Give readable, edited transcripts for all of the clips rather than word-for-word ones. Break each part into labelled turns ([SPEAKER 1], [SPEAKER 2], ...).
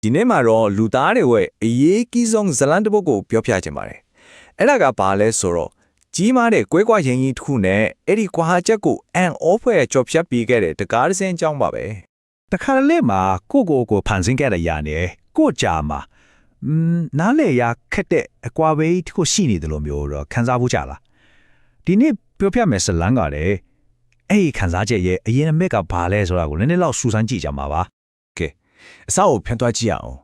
[SPEAKER 1] ဒီနေ့မှာတော့လူသားတွေရဲ့အရေးကြီးဆုံးဇလန်တစ်ပုဒ်ကိုပြောပြချင်ပါတယ်အဲ့ဒါကဘာလဲဆိုတော့ကြီးမားတဲ့ကွဲကွာရင်ကြီးတစ်ခုနဲ့အဲ့ဒီကွာချက်ကိုအန်အောဖွဲ့ကြော်ဖြတ်ပြီးခဲ့တဲ့တကားတစ်စင်းအကြောင်းပါပဲတ
[SPEAKER 2] ခါလေမှာကိုဖန်ဆင်းခဲ့တဲ့ຢာနေကိုကြာမှာနားလေရခက်တဲ့အကွာဘေးတစ်ခုရှိနေတယ်လို့မျိုးတော့ခံစားဖို့ကြလားဒီနေ့ပြောပြမယ်ဇလန်ကလည်းအဲ့ဒီခံစားချက်ရဲ့အရင်အမက်ကဘာလဲဆိုတာကိုနည်းနည်းလောက်စူးစမ်းကြည့်ကြမှာပါ
[SPEAKER 1] အစအုပ်ဖျက်သွားကြည့်အောင်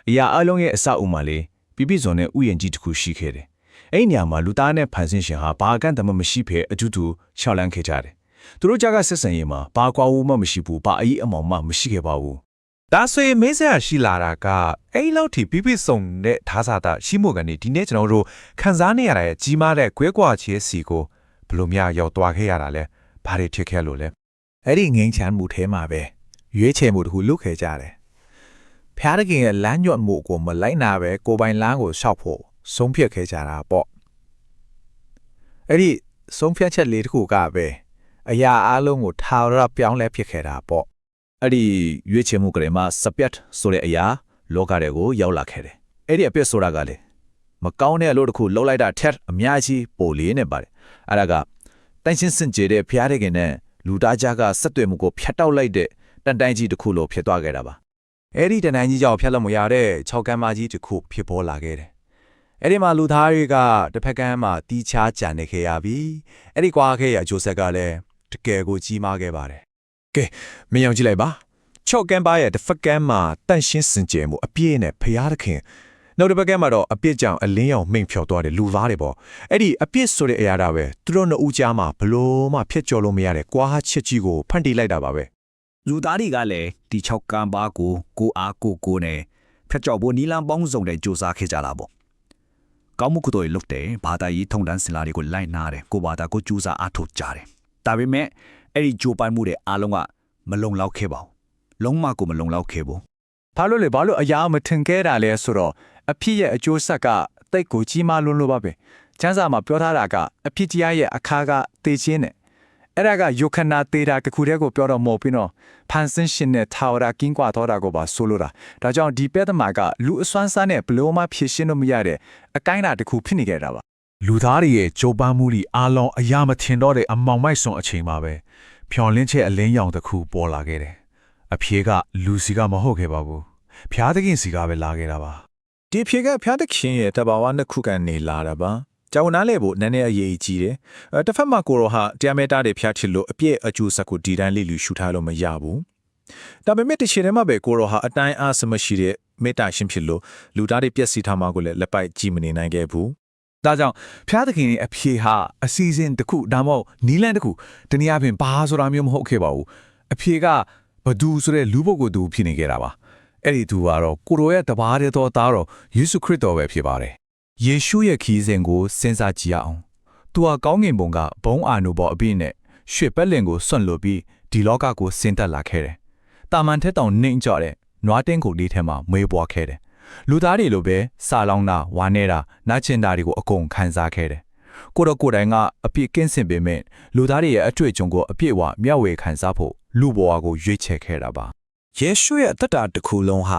[SPEAKER 1] အရာအလုံးရဲ့အစအုပ်မှာလေပြပြစွန်နဲ့ဥယျာဉ်ကြီးတစ်ခုရှိခဲ့တယ်အဲ့ဒီနေရာမှာလူသားနဲ့ဖန်ဆင်းရှင်ဟာဘာအကန့်တမမရှိဖဲအတူတူရှောက်လန်းခဲ့ကြတယ်သူတို့ကြားကဆက်ဆံရေးမှာဘာကွာဝမှမရှိဘူးဘာအကြီးအမောင်မှမရှိခဲ့ပါဘူး
[SPEAKER 3] ဒါဆိုရင်မင်းစရာရှိလာတာကအဲ့လောက်ထိပြပြစုံတဲ့ထားစားတာရှိမှုကနေဒီနေ့ကျွန်တော်တို့ခန်းစားနေရတဲ့ကြီးမားတဲ့ကွဲကွာခြင်းစီကိုဘလို့များရောက်သွားခဲ့ရတာလဲဘာတွေဖြစ်ခဲ့လို့လဲအ
[SPEAKER 4] ဲ့ဒီငိမ့်ချမ်းမှုထဲမှာပဲရွေးချယ်မှုတစ်ခုလုပ်ခဲ့ကြတယ်ဖျားတခင်ရဲ့လမ်းညွတ်မှုကိုမလိုက်နာပဲကိုပိုင်လမ်းကိုရှောက်ဖို့ဆုံးဖြတ်ခဲ့ကြတာပေါ့အဲ့ဒီဆုံးဖြတ်ချက်လေးတစ်ခုကပဲအရာအလုံးကိုထာဝရပြောင်းလဲဖြစ်ခဲ့တာပေါ့
[SPEAKER 1] အဲ့ဒီရွေးချယ်မှုကလေးမှာစပက်ဆိုတဲ့အရာလောကတွေကိုရောက်လာခဲ့တယ်အဲ့ဒီအပြစ်ဆိုတာကလေမကောင်းတဲ့အလုပ်တစ်ခုလုပ်လိုက်တာထက်အများကြီးပိုလေးနေပါတယ်အဲ့ဒါကတန်ရှင်းစင်ကြယ်တဲ့ဖျားတခင်နဲ့လူသားကြားကဆက်သွယ်မှုကိုဖျက်တောက်လိုက်တဲ့တန်တိုင်းကြီးတစ်ခုလိုဖြစ်သွားခဲ့တာပါအဲ့ဒီတန်တိုင်းကြီးကြောင့်ဖျက်လို့မရတဲ့6ကမ်းမကြီးတစ်ခုဖြစ်ပေါ်လာခဲ့တယ်အဲ့ဒီမှာလူသားတွေကတစ်ဖက်ကမ်းမှာတီးခြားကြံနေခဲ့ရပြီအဲ့ဒီကွာခဲ့ရအကျိုးဆက်ကလည်းတကယ်ကိုကြီးမားခဲ့ပါတယ်ကဲမင်းအောင်ကြည့်လိုက်ပါ6ကမ်းပါရဲ့တစ်ဖက်ကမ်းမှာတန့်ရှင်းစင်ကြယ်မှုအပြည့်နဲ့ဖျားသခင်နောက်တစ်ဖက်ကမ်းမှာတော့အပြစ်ကြောင့်အလင်းရောင်မှိန်ဖြော်သွားတဲ့လူသားတွေပေါ့အဲ့ဒီအပြစ်ဆိုတဲ့အရာဒါပဲသူတို့နှစ်ဦးကြားမှာဘလို့မှဖျက်ကျော်လို့မရတဲ့ကွာချစ်ကြီးကိုဖန်တီးလိုက်တာပါပဲလ
[SPEAKER 2] ူသားတွေကလည်းဒီ6ကံပါကိုအားကိုနဲ့ဖျက်ကျော်ဖို့နီလန်ပေါင်းစုံတဲ့စူးစမ်းခဲ့ကြတာပေါ့ကောင်းမှုကုသိုလ်လုပ်တယ်ဘာသာရေးထုံတန်းစင်လာတွေကိုလိုက်နာတယ်ကိုဘာသာကိုစူးစမ်းအားထုတ်ကြတယ်ဒါပေမဲ့အဲ့ဒီဂျိုပိုင်မှုတွေအားလုံးကမလုံလောက်ခဲ့ပါဘူးလုံးဝကိုမလုံလောက်ခဲ့ဘူး
[SPEAKER 1] ဘာလို့အရာမထင်ခဲ့တာလဲဆိုတော့အဖြစ်ရဲ့အကျိုးဆက်ကတိတ်ကိုကြီးမားလွန်းလို့ပါပဲကျမ်းစာမှာပြောထားတာကအဖြစ်တရားရဲ့အခါကတေခြင်းနဲ့အဲ့ဒါကယုခနာတေတာတခုတည်းကိုပြောတော့မဟုတ်ဘူးနော်ဖန်ဆင်းရှင်နဲ့ထာဝရကင်းကွာတော်တာကိုပါဆိုလိုတာဒါကြောင့်ဒီပဲသမားကလူအစွမ်းစားနဲ့ဘလို့မှဖြည့်ရှင်းလို့မရတဲ့အကိုင်းတာတခုဖြစ်နေကြတာပါလ
[SPEAKER 4] ူသားတွေရဲ့ကြိုးပမ်းမှုတွေအားလုံးအရာမထင်တော့တဲ့အမောင်မိုက်စွန်အချိန်မှာပဲဖြော်လင်းချက်အလင်းရောင်တစ်ခုပေါ်လာခဲ့တယ်အဖြေကလူစီကမဟုတ်ခဲ့ပါဘူးဖျားသခင်စီကပဲလာခဲ့တာပါဒ
[SPEAKER 1] ီဖြေကဖျားသခင်ရဲ့တဘာဝနှစ်ခုကနေလာတာပါကျောင်းနားလေဖို့နည်းနည်းအရေးကြီးတယ်တစ်ဖက်မှာကိုရောဟာတရားမဲတားတွေဖျားထစ်လို့အပြည့်အကျိုးဆက်ကိုဒီတိုင်းလေးလူရှုထားလို့မရဘူးဒါပေမဲ့တစ်ချိန်တည်းမှာပဲကိုရောဟာအတိုင်းအားစမရှိတဲ့မေတ္တာရှင်ဖြစ်လို့လူသားတွေပြည့်စည်ထားမှကိုလည်းလက်ပိုက်ကြည့်မနေနိုင်ခဲ့ဘူးဒ
[SPEAKER 4] ါကြောင့်ဖျားသခင်ရဲ့အဖြေဟာအစီအစဉ်တစ်ခုဒါမှမဟုတ်နီးလန်းတစ်ခုတနည်းအားဖြင့်ဘာဆိုတာမျိုးမဟုတ်ခဲ့ပါဘူးအဖြေကဘဒူဆိုတဲ့လူပုဂ္ဂိုလ်သူဖြစ်နေခဲ့တာပါအဲ့ဒီသူကတော့ကိုရောရဲ့တပါးတဲ့တော်သားတော်ယေရှုခရစ်တော်ပဲဖြစ်ပါတယ်ယေရှုရဲ့ခီးစဉ်ကိုစဉ်းစားကြည့်အောင်သူဟာကောင်းကင်ဘုံကဘုံအာနုဘော်အပြည့်နဲ့ရွှေပက်လင်ကိုစွန့်လွတ်ပြီးဒီလောကကိုဆင်းသက်လာခဲ့တယ်တာမန်ထက်တောင်နှိမ့်ကြတဲ့နွားတင်းကိုလေးထဲမှာမွေးပွားခဲ့တယ်လူသားတွေလိုပဲစာလောင်းတာဝါနေတာနာကျင်တာတွေကိုအကုန်ခံစားခဲ့တယ်ကိုတော့ကိုယ်တိုင်ကအပြည့်ကင်းစင်ပေမဲ့လူသားတွေရဲ့အတွေ့အကြုံကိုအပြည့်အဝမျှဝေခံစားဖို့လူဘဝကိုရွေးချယ်ခဲ့တာပါ
[SPEAKER 1] ယေရှုရဲ့အသက်တာတစ်ခုလုံးဟ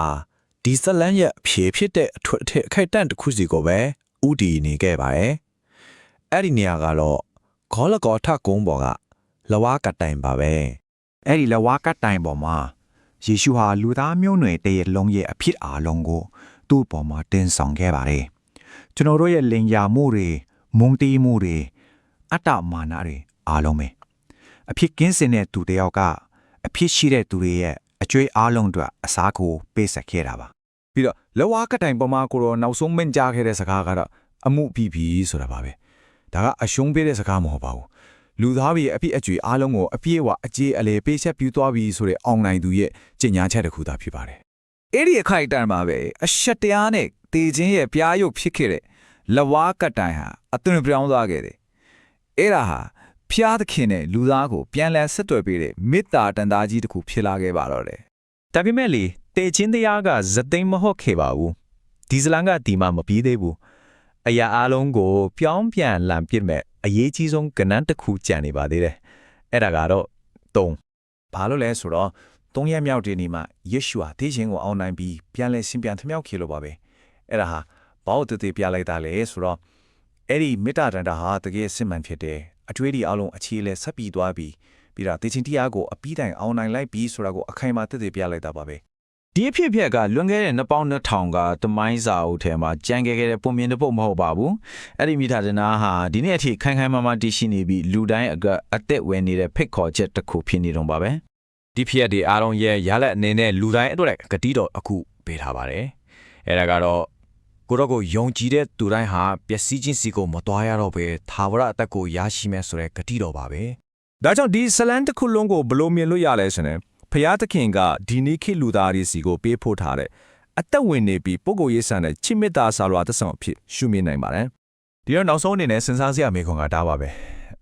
[SPEAKER 1] ာဒီဇလန်ရဲ့အဖြေဖြစ်တဲ့အထွတ်အခိုက်အတန့်တစ်ခုစီကိုပဲဥတည်နေခဲ့ပါတယ်။အဲ့ဒီနေရာကတော့ဂေါလဂေါထကုန်းပေါ်ကလဝါကတိုင်ပါပဲ။
[SPEAKER 2] အဲ့ဒီလဝါကတိုင်ပေါ်မှာယေရှုဟာလူသားမျိုးနွယ်တည်းလုံးရဲ့အဖြစ်အားလုံးကိုသူ့ပေါ်မှာတင်ဆောင်ခဲ့ပါတယ်။ကျွန်တော်တို့ရဲ့လင်ယာမှုတွေမုန်းတီးမှုတွေအတ္တမာနတွေအားလုံးပဲအဖြစ်ကင်းစင်တဲ့သူတယောက်ကအဖြစ်ရှိတဲ့သူတွေရဲ့အကျွေးအားလုံးအတွက်အစားကိုပေးဆက်ခဲ့တာပါပ
[SPEAKER 1] ြီးတော့လဝါကတိုင်ပေါ်မှာကိုတော့နောက်ဆုံးမင်းကြားခဲ့တဲ့စကားကတော့အမှုပြီးပြီဆိုတာပါပဲဒါကအရှုံးပေးတဲ့စကားမဟုတ်ပါဘူးလူသားတွေအပြည့်အကျွေးအားလုံးကိုအပြည့်အဝအကျေးအလေပေးချက်ပြသွားပြီဆိုတဲ့အောင်နိုင်သူရဲ့ကြင်ညာချက်တစ်ခုသာဖြစ်ပါတယ်
[SPEAKER 4] အဲ့ဒီအခိုက်အတန့်မှာပဲအရှက်တရားနဲ့တေခြင်းရဲ့ပြားရုပ်ဖြစ်ခဲ့တဲ့လဝါကတိုင်ဟာအသွင်ပြောင်းသွားခဲ့တယ်အဲ့ဒါဟာဖျားသခင်နဲ့လူသားကိုပြန်လည်ဆက်သွယ်ပေးတဲ့မေတ္တာတန်သားကြီးတစ်ခုဖြစ်လာခဲ့ပါတော့တယ်ဒ
[SPEAKER 2] ါပေမဲ့လေတေချင်းတရားကဇသိမ်းမဟုတ်ခဲ့ပါဘူးဒီဇလန်ကဒီမှာမပြီးသေးဘူးအရာအလုံးကိုပြောင်းပြန်လန်ပြစ်မဲ့အရေးကြီးဆုံးကဏ္ဍတစ်ခုကြံနေပါသေးတယ်အဲ့ဒါကတော့
[SPEAKER 1] ဘာလို့လဲဆိုတော့
[SPEAKER 2] 3ရက်မြောက်တဲ့နေ့မှာယေရှုဟာတေးခြင်းကိုအောင်နိုင်ပြီးပြန်လဲဆင်ပြန်ထမြောက်ခေလို့ပါပဲအဲ့ဒါဟာဘာလို့တည်ပြလိုက်တာလဲဆိုတော့အဲ့ဒီမေတ္တာတန်တာဟာတကယ်စစ်မှန်ဖြစ်တယ်အကျွေးဒီအလုံးအခြေလဲဆက်ပြီးသွားပြီးတော့တေးခြင်းတရားကိုအပြီးတိုင်အောင်နိုင်လိုက်ပြီးဆိုတာကိုအခိုင်အမာတည်ပြလိုက်တာပါပဲ
[SPEAKER 5] ဒီအဖြစ်အပျက်ကလွန်ခဲ့တဲ့နှစ်ပေါင်း2000ကတမိုင်းစာအုပ်ထဲမှာကြံခဲ့တဲ့ပုံမြင်တဲ့ပုတ်မဟုတ်ပါဘူးအဲ့ဒီမိသားစုနာဟာဒီနေ့အထိခိုင်ခိုင်မာမာတည်ရှိနေပြီးလူတိုင်းအသက်ဝင်နေတဲ့ဖိတ်ခေါ်ချက်တစ်ခုဖြစ်နေတော့ပါပဲ
[SPEAKER 6] ဒီဖြစ်တဲ့အားလုံးရဲ့ရလက်အနေနဲ့လူတိုင်းအတွက်ဂတိတော်အခုပေးထားပါတယ်အဲ့ဒါကတော့ကိုတော့ကိုယုံကြည်တဲ့သူတိုင်းဟာပျက်စီးခြင်းစီကိုမတော်ရတော့ပဲသာဝရအသက်ကိုရရှိမယ်ဆိုတဲ့ဂတိတော်ပါပဲ
[SPEAKER 3] ဒါကြောင့်ဒီဇလန်တစ်ခုလုံးကိုဘယ်လိုမြင်လို့ရလဲဆိုရင်ဖျားသခင်ကဒီနေ့ခေတ်လူသားတွေစီကိုပေးဖို့ထားတဲ့အသက်ဝင်နေပြီးပုဂ္ဂိုလ်ရေးဆန်တဲ့ချစ်မေတ္တာဆာလွာတစ်ဆောင်အဖြစ်ရှုမြင်နိုင်ပါတယ်
[SPEAKER 4] ဒီတော့နောက်ဆုံးအနေနဲ့စဉ်းစားစရာမေးခွန်းကဒါပါပဲ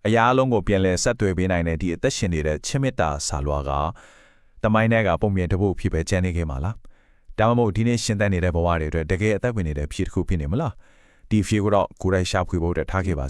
[SPEAKER 4] အရာအလုံးကိုပြန်လဲဆက်သွယ်ပေးနိုင်တဲ့ဒီအသက်ရှင်နေတဲ့ချစ်မေတ္တာဆာလွာကတမိုင်းထဲကပုံမြင်တဖို့ဖြစ်ပဲကျန်နေခဲ့မှာလားဒါမှမဟုတ်ဒီနေ့ရှင်သန်နေတဲ့ဘဝတွေအတွက်တကယ်အသက်ဝင်နေတဲ့ဖြစ်တစ်ခုဖြစ်နေမလားဒီဖြစ်ကိုတော့ကိုယ်တိုင်ရှာဖွေဖို့အတွက်ထားခဲ့ပါ